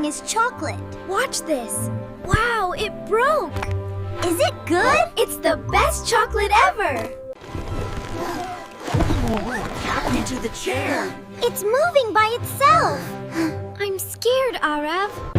is chocolate. Watch this. Wow, it broke. Is it good? It's the best chocolate ever. What happened to the chair? It's moving by itself. I'm scared, Arav.